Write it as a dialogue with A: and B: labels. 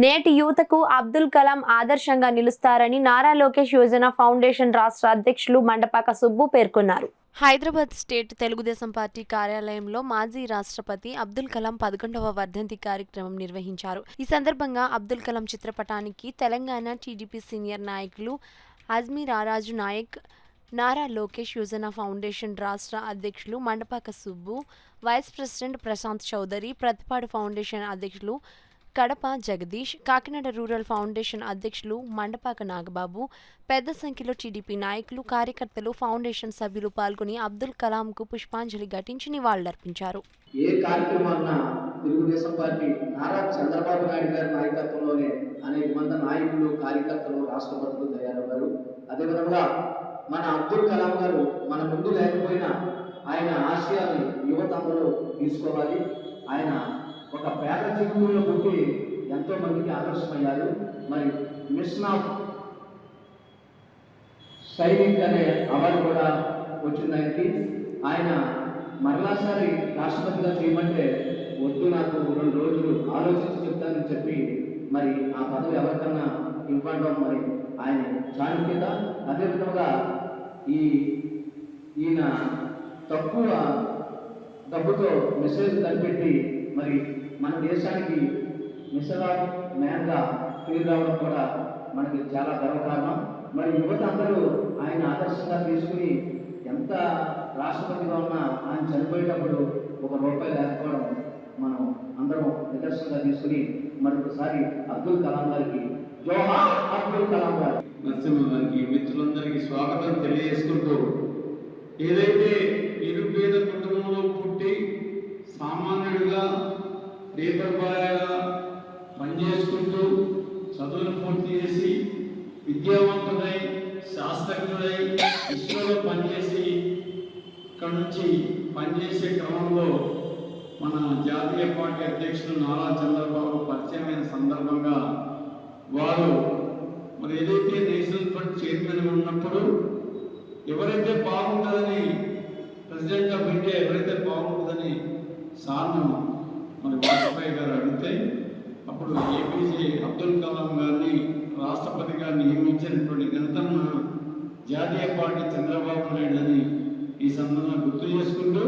A: నేటి యువతకు అబ్దుల్ కలాం ఆదర్శంగా నిలుస్తారని నారా లోకేష్ యువజన ఫౌండేషన్ రాష్ట్ర అధ్యక్షులు మండపాక సుబ్బు పేర్కొన్నారు. హైదరాబాద్ స్టేట్ తెలుగుదేశం పార్టీ కార్యాలయంలో మాజీ రాష్ట్రపతి అబ్దుల్ కలాం 11వ వర్ధంతి కార్యక్రమం నిర్వహించారు. ఈ సందర్భంగా అబ్దుల్ కలాం చిత్రపటానికి తెలంగాణ టీడీపీ సీనియర్ నాయకులు అజ్మీ రారాజు నాయక్, నారా లోకేష్ యువజన ఫౌండేషన్ రాష్ట్ర అధ్యక్షులు Mandapaka Subbu, vice president Prashanth Chowdary, Prathipadu foundation అధ్యక్షులు కడప జగదీష్, కాకినాడ రూరల్ ఫౌండేషన్ అధ్యక్షులు మండపాక నాగబాబు, పెద్ద సంఖ్యలో టీడీపీ నాయకులు, కార్యకర్తలు, ఫౌండేషన్ సభ్యులు పాల్గొని అబ్దుల్ కలాంకు పుష్పాంజలి ఘటించి నివాళులర్పించారు.
B: ఏ కార్యక్రమాన్న తెలుగుదేశం పార్టీ నారా చంద్రబాబు నాయుడు గారి నాయకత్వంలోనే అనేక మంది నాయకులు, కార్యకర్తలు, రాష్ట్రపతులు తయారయ్యారు. అదేవిధంగా మన అబ్దుల్ కలాం గారు మన ముందు లేకపోయినా ఆయన ఆశయాన్ని యువత అందరూ తీసుకోవాలి. ఆయన ఒక పేద జీవితంలో పుట్టి ఎంతో మందికి ఆదర్శమయ్యారు. మరి మిషన్ ఆఫ్ సైనిక్ అనే అవార్డు కూడా వచ్చింది ఆయనకి. ఆయన మరలాసారి రాష్ట్రపతిగా చేయమంటే వద్దు, నాకు 2 రోజులు ఆలోచించి చెప్తానని చెప్పి మరి ఆ పదవి ఎవరికన్నా ఇవ్వడం మరి ఆయన చాణక్యత. అదేవిధంగా ఈయన తక్కువ డబ్బుతో మెసేజ్ కనిపెట్టి మరి మన దేశానికి మిషన్ ఆఫ్ మ్యాన్గా పేరు రావడం కూడా మనకి చాలా గర్వకారణం. మరి యువత అందరూ ఆయన ఆదర్శంగా తీసుకుని ఎంత రాష్ట్రపతిగా ఉన్నా ఆయన చనిపోయేటప్పుడు ₹1 లేకపోవడం మనం అందరం నిదర్శనంగా తీసుకుని మరొకసారి అబ్దుల్ కలాం గారికి జోహార్ అబ్దుల్ కలాం గారు.
C: నరసింహ గారికి, మిత్రులందరికీ స్వాగతం తెలియజేసుకుంటూ, ఏదైతే నిరుపేద కుటుంబంలో పుట్టి సామాన్యుడిగా లేబర్ బాయ్గా పనిచేసుకుంటూ చదువులు పూర్తి చేసి విద్యావంతుడై శాస్త్రజ్ఞుడై ఇస్రోలో పనిచేసి ఇక్కడ నుంచి పనిచేసే క్రమంలో మన జాతీయ పార్టీ అధ్యక్షులు నారా చంద్రబాబు పరిచయమైన సందర్భంగా వారు మరి ఏదైతే నేషనల్ ఫండ్ చైర్మన్ ఉన్నప్పుడు ఎవరైతే బాగుంటుందని, ప్రెసిడెంట్ ఆఫ్ ఇండియా ఎవరైతే బాగుంటుందని సార్ను మరి వాజ్పేయి గారు అడిగితే అప్పుడు ఏపీజే అబ్దుల్ కలాం గారిని రాష్ట్రపతిగా నియమించినటువంటి ఘనత జాతీయ పార్టీ చంద్రబాబు నాయుడు అని ఈ సందర్భంగా గుర్తు చేసుకుంటూ